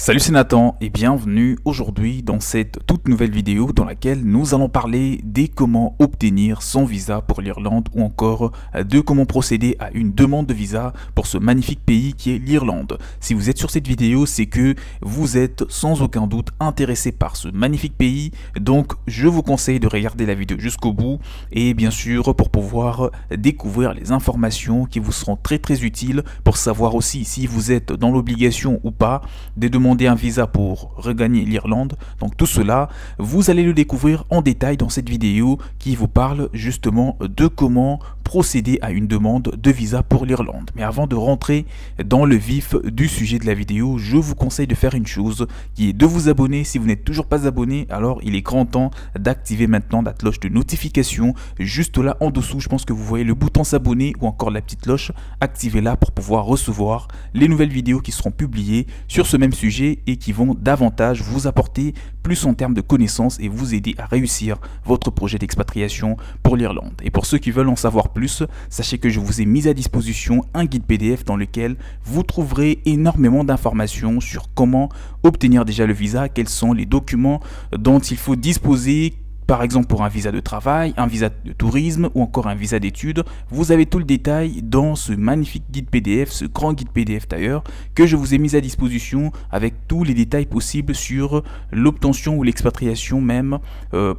Salut, c'est Nathan et bienvenue aujourd'hui dans cette toute nouvelle vidéo dans laquelle nous allons parler des comment obtenir son visa pour l'Irlande ou encore de comment procéder à une demande de visa pour ce magnifique pays qui est l'Irlande. Si vous êtes sur cette vidéo, c'est que vous êtes sans aucun doute intéressé par ce magnifique pays, donc je vous conseille de regarder la vidéo jusqu'au bout et bien sûr pour pouvoir découvrir les informations qui vous seront très utiles pour savoir aussi si vous êtes dans l'obligation ou pas de demander un visa pour regagner l'Irlande. Donc tout cela, vous allez le découvrir en détail dans cette vidéo qui vous parle justement de comment procéder à une demande de visa pour l'Irlande. Mais avant de rentrer dans le vif du sujet de la vidéo, je vous conseille de faire une chose qui est de vous abonner. Si vous n'êtes toujours pas abonné, alors il est grand temps d'activer maintenant la cloche de notification juste là en dessous. Je pense que vous voyez le bouton s'abonner ou encore la petite cloche, activez-la pour pouvoir recevoir les nouvelles vidéos qui seront publiées sur ce même sujet et qui vont davantage vous apporter plus en termes de connaissances et vous aider à réussir votre projet d'expatriation pour l'Irlande. Et pour ceux qui veulent en savoir plus, sachez que je vous ai mis à disposition un guide PDF dans lequel vous trouverez énormément d'informations sur comment obtenir déjà le visa, quels sont les documents dont il faut disposer, par exemple pour un visa de travail, un visa de tourisme ou encore un visa d'études. Vous avez tout le détail dans ce magnifique guide PDF, ce grand guide PDF d'ailleurs, que je vous ai mis à disposition avec tous les détails possibles sur l'obtention ou l'expatriation même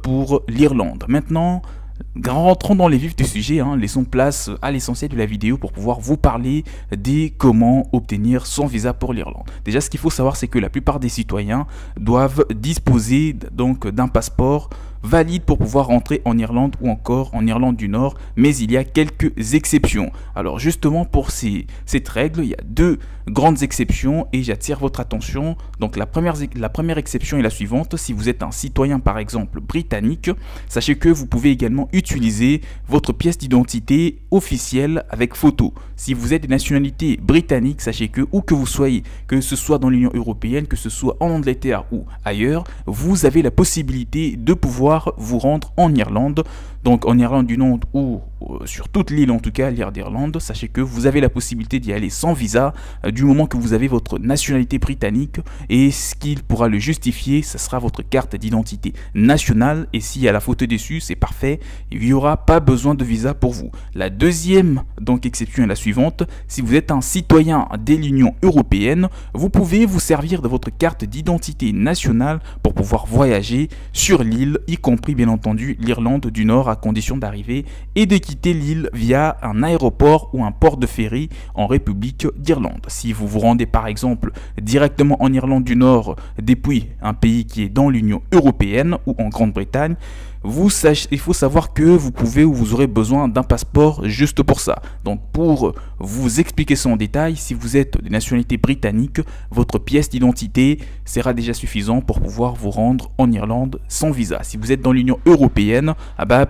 pour l'Irlande. Maintenant, rentrons dans les vifs du sujet, laissons place à l'essentiel de la vidéo pour pouvoir vous parler des comment obtenir son visa pour l'Irlande. Déjà, ce qu'il faut savoir, c'est que la plupart des citoyens doivent disposer donc d'un passeport valide pour pouvoir rentrer en Irlande ou encore en Irlande du Nord, mais il y a quelques exceptions. Alors justement pour cette règle, il y a deux grandes exceptions et j'attire votre attention. Donc la première exception est la suivante: si vous êtes un citoyen par exemple britannique, sachez que vous pouvez également utiliser votre pièce d'identité officielle avec photo. Si vous êtes de nationalité britannique, sachez que où que vous soyez, que ce soit dans l'Union européenne, que ce soit en Angleterre ou ailleurs, vous avez la possibilité de pouvoir vous rendre en Irlande, donc en Irlande du Nord ou sur toute l'île en tout cas, l'île d'Irlande. Sachez que vous avez la possibilité d'y aller sans visa du moment que vous avez votre nationalité britannique, et ce qui pourra le justifier, ce sera votre carte d'identité nationale, et s'il y a la photo dessus, c'est parfait, il n'y aura pas besoin de visa pour vous. La deuxième donc exception est la suivante: si vous êtes un citoyen de l'Union européenne, vous pouvez vous servir de votre carte d'identité nationale pour pouvoir voyager sur l'île, y compris bien entendu l'Irlande du Nord, à condition d'arriver et de quitter l'île via un aéroport ou un port de ferry en République d'Irlande. Si vous vous rendez par exemple directement en Irlande du Nord depuis un pays qui est dans l'Union européenne ou en Grande-Bretagne, il faut savoir que vous pouvez ou vous aurez besoin d'un passeport juste pour ça. Donc pour vous expliquer ça en détail, si vous êtes de nationalité britannique, votre pièce d'identité sera déjà suffisant pour pouvoir vous rendre en Irlande sans visa. Si vous êtes dans l'Union européenne,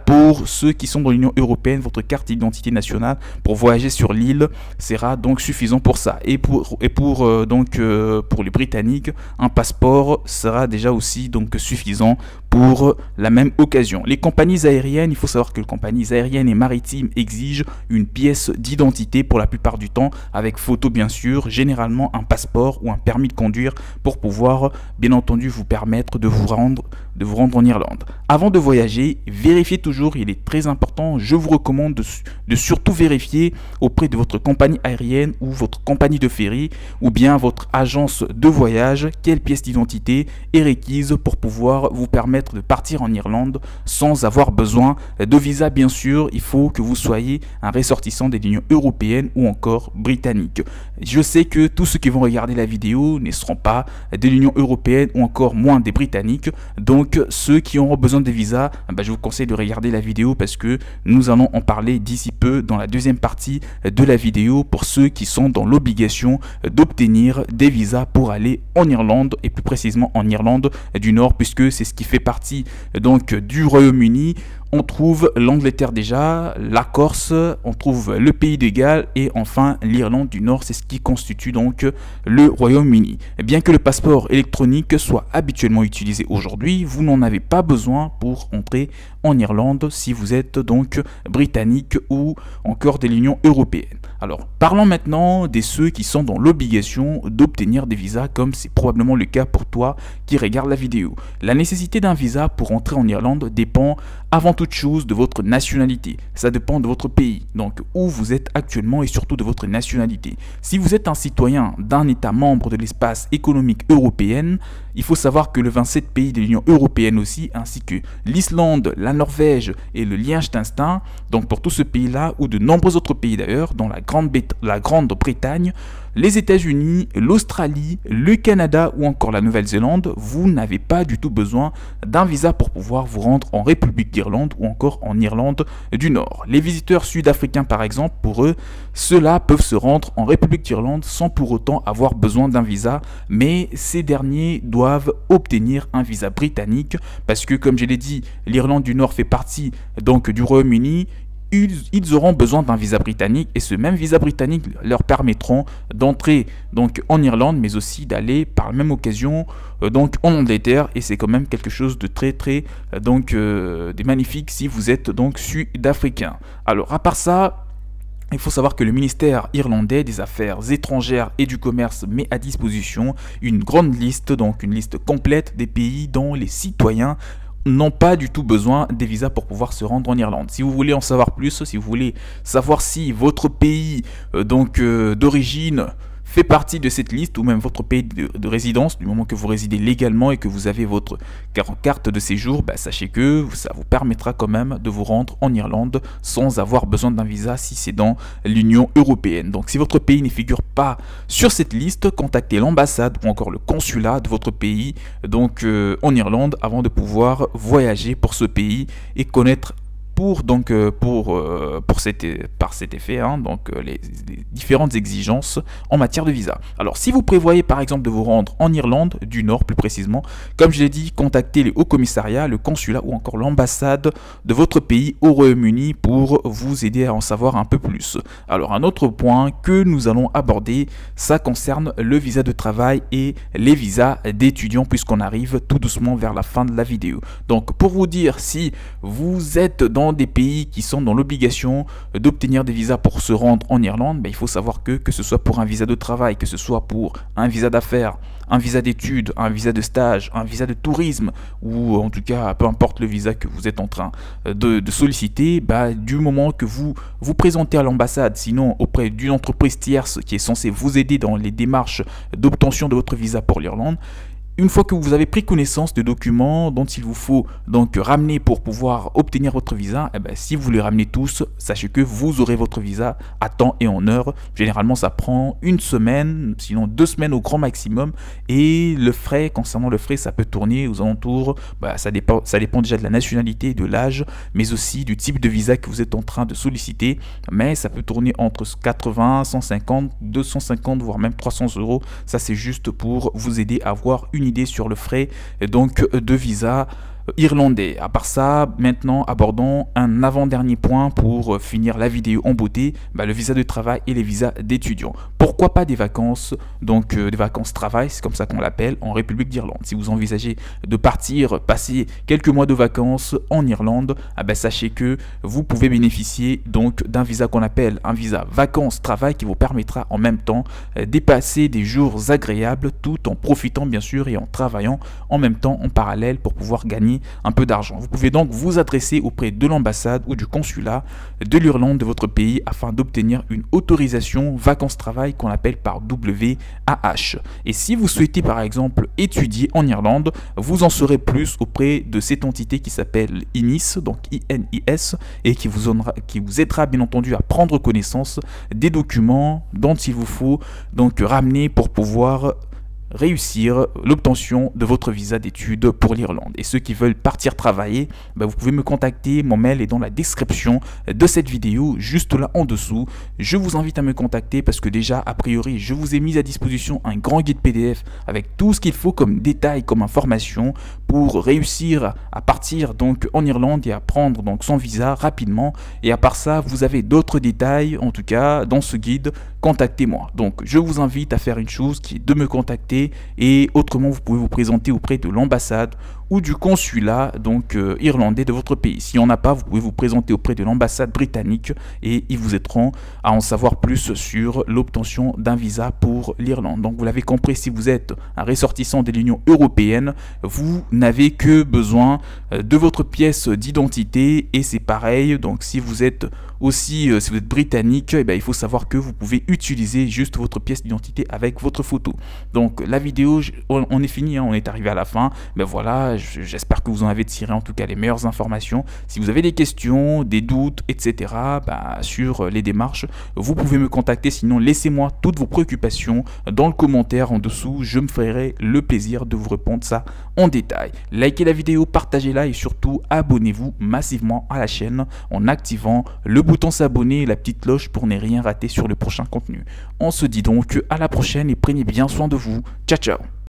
pour ceux qui sont dans l'Union européenne, votre carte d'identité nationale pour voyager sur l'île sera donc suffisant pour ça. Et pour les Britanniques, un passeport sera déjà aussi donc suffisant pour la même occasion. Les compagnies aériennes, il faut savoir que les compagnies aériennes et maritimes exigent une pièce d'identité pour la plupart du temps, avec photo bien sûr, généralement un passeport ou un permis de conduire pour pouvoir bien entendu vous permettre de vous rendre en Irlande. Avant de voyager, vérifiez toujours, il est très important, je vous recommande de surtout vérifier auprès de votre compagnie aérienne ou votre compagnie de ferry ou bien votre agence de voyage quelle pièce d'identité est requise pour pouvoir vous permettre de partir en Irlande sans avoir besoin de visa. Bien sûr, il faut que vous soyez un ressortissant de l'Union européenne ou encore britannique. Je sais que tous ceux qui vont regarder la vidéo ne seront pas de l'Union européenne ou encore moins des Britanniques, donc ceux qui auront besoin de visa, je vous conseille de regarder la vidéo parce que nous allons en parler d'ici peu dans la deuxième partie de la vidéo pour ceux qui sont dans l'obligation d'obtenir des visas pour aller en Irlande et plus précisément en Irlande du Nord, puisque c'est ce qui fait partie donc du du Royaume-Uni, on trouve l'Angleterre déjà, la Corse, on trouve le Pays de Galles et enfin l'Irlande du Nord, c'est ce qui constitue donc le Royaume-Uni. Bien que le passeport électronique soit habituellement utilisé aujourd'hui, vous n'en avez pas besoin pour entrer en Irlande si vous êtes donc britannique ou encore de l'Union européenne. Alors, parlons maintenant de ceux qui sont dans l'obligation d'obtenir des visas, comme c'est probablement le cas pour toi qui regarde la vidéo. La nécessité d'un visa pour entrer en Irlande dépend avant toute chose de votre nationalité. Ça dépend de votre pays, donc où vous êtes actuellement et surtout de votre nationalité. Si vous êtes un citoyen d'un État membre de l'espace économique européen, il faut savoir que les 27 pays de l'Union européenne aussi, ainsi que l'Islande, la Norvège et le Liechtenstein, donc pour tous ce pays-là, ou de nombreux autres pays d'ailleurs, dont la Grande-Bretagne, les États-Unis, l'Australie, le Canada ou encore la Nouvelle-Zélande, vous n'avez pas du tout besoin d'un visa pour pouvoir vous rendre en République d'Irlande ou encore en Irlande du Nord. Les visiteurs sud-africains par exemple, pour eux, ceux-là peuvent se rendre en République d'Irlande sans pour autant avoir besoin d'un visa, mais ces derniers doivent obtenir un visa britannique parce que comme je l'ai dit, l'Irlande du Nord fait partie donc du Royaume-Uni. Ils auront besoin d'un visa britannique et ce même visa britannique leur permettront d'entrer donc en Irlande mais aussi d'aller par la même occasion donc en Angleterre et c'est quand même quelque chose de très de magnifique si vous êtes donc sud-africain. Alors à part ça, il faut savoir que le ministère irlandais des Affaires étrangères et du commerce met à disposition une grande liste, donc une liste complète des pays dont les citoyens n'ont pas du tout besoin des visas pour pouvoir se rendre en Irlande. Si vous voulez en savoir plus, si vous voulez savoir si votre pays d'origine fait partie de cette liste ou même votre pays de résidence, du moment que vous résidez légalement et que vous avez votre carte de séjour, sachez que ça vous permettra quand même de vous rendre en Irlande sans avoir besoin d'un visa si c'est dans l'Union européenne. Donc si votre pays ne figure pas sur cette liste, contactez l'ambassade ou encore le consulat de votre pays donc en Irlande avant de pouvoir voyager pour ce pays et connaître par cet effet, les différentes exigences en matière de visa. Alors, si vous prévoyez par exemple de vous rendre en Irlande du Nord, plus précisément, comme je l'ai dit, contactez les hauts commissariats, le consulat ou encore l'ambassade de votre pays au Royaume-Uni pour vous aider à en savoir un peu plus. Alors, un autre point que nous allons aborder, ça concerne le visa de travail et les visas d'étudiants, puisqu'on arrive tout doucement vers la fin de la vidéo. Donc, pour vous dire, si vous êtes dans des pays qui sont dans l'obligation d'obtenir des visas pour se rendre en Irlande, il faut savoir que ce soit pour un visa de travail, que ce soit pour un visa d'affaires, un visa d'études, un visa de stage, un visa de tourisme, ou en tout cas, peu importe le visa que vous êtes en train de solliciter, du moment que vous vous présentez à l'ambassade, sinon auprès d'une entreprise tierce qui est censée vous aider dans les démarches d'obtention de votre visa pour l'Irlande, une fois que vous avez pris connaissance des documents dont il vous faut donc ramener pour pouvoir obtenir votre visa, si vous les ramenez tous, sachez que vous aurez votre visa à temps et en heure. Généralement, ça prend une semaine, sinon 2 semaines au grand maximum. Et le frais, concernant le frais, ça peut tourner aux alentours, ça dépend déjà de la nationalité et de l'âge, mais aussi du type de visa que vous êtes en train de solliciter. Mais ça peut tourner entre 80, 150, 250, voire même 300 euros. Ça, c'est juste pour vous aider à avoir une idée sur le frais donc de visa irlandais. À part ça, maintenant abordons un avant-dernier point pour finir la vidéo en beauté, le visa de travail et les visas d'étudiants. Pourquoi pas des vacances, donc des vacances travail, c'est comme ça qu'on l'appelle, en République d'Irlande. Si vous envisagez de partir, passer quelques mois de vacances en Irlande, sachez que vous pouvez bénéficier donc d'un visa qu'on appelle un visa vacances travail qui vous permettra en même temps de passer des jours agréables tout en profitant bien sûr et en travaillant en même temps en parallèle pour pouvoir gagner un peu d'argent. Vous pouvez donc vous adresser auprès de l'ambassade ou du consulat de l'Irlande de votre pays afin d'obtenir une autorisation vacances-travail qu'on appelle par WAH. Et si vous souhaitez par exemple étudier en Irlande, vous en saurez plus auprès de cette entité qui s'appelle INIS, donc INIS, et qui vous aidera bien entendu à prendre connaissance des documents dont il vous faut donc ramener pour pouvoir réussir l'obtention de votre visa d'études pour l'Irlande. Et ceux qui veulent partir travailler, vous pouvez me contacter, mon mail est dans la description de cette vidéo, juste là en dessous. Je vous invite à me contacter parce que déjà, a priori, je vous ai mis à disposition un grand guide PDF avec tout ce qu'il faut comme détail, comme information pour réussir à partir donc en Irlande et à prendre donc son visa rapidement. Et à part ça, vous avez d'autres détails, en tout cas dans ce guide, contactez-moi. Donc je vous invite à faire une chose qui est de me contacter, et autrement vous pouvez vous présenter auprès de l'ambassade ou du consulat donc irlandais de votre pays. Si on n'a pas, vous pouvez vous présenter auprès de l'ambassade britannique et ils vous aideront à en savoir plus sur l'obtention d'un visa pour l'Irlande. Donc vous l'avez compris, si vous êtes un ressortissant de l'Union européenne, vous n'avez que besoin de votre pièce d'identité, et c'est pareil. Donc si vous êtes aussi, si vous êtes britannique, eh bien, il faut savoir que vous pouvez utiliser juste votre pièce d'identité avec votre photo. Donc la vidéo, on est fini, hein, on est arrivé à la fin. Mais voilà, j'espère que vous en avez tiré en tout cas les meilleures informations. Si vous avez des questions, des doutes, etc. Sur les démarches, vous pouvez me contacter. Sinon, laissez-moi toutes vos préoccupations dans le commentaire en dessous. Je me ferai le plaisir de vous répondre ça en détail. Likez la vidéo, partagez-la et surtout abonnez-vous massivement à la chaîne en activant le bouton s'abonner et la petite cloche pour ne rien rater sur le prochain contenu. On se dit donc à la prochaine et prenez bien soin de vous. Ciao ciao.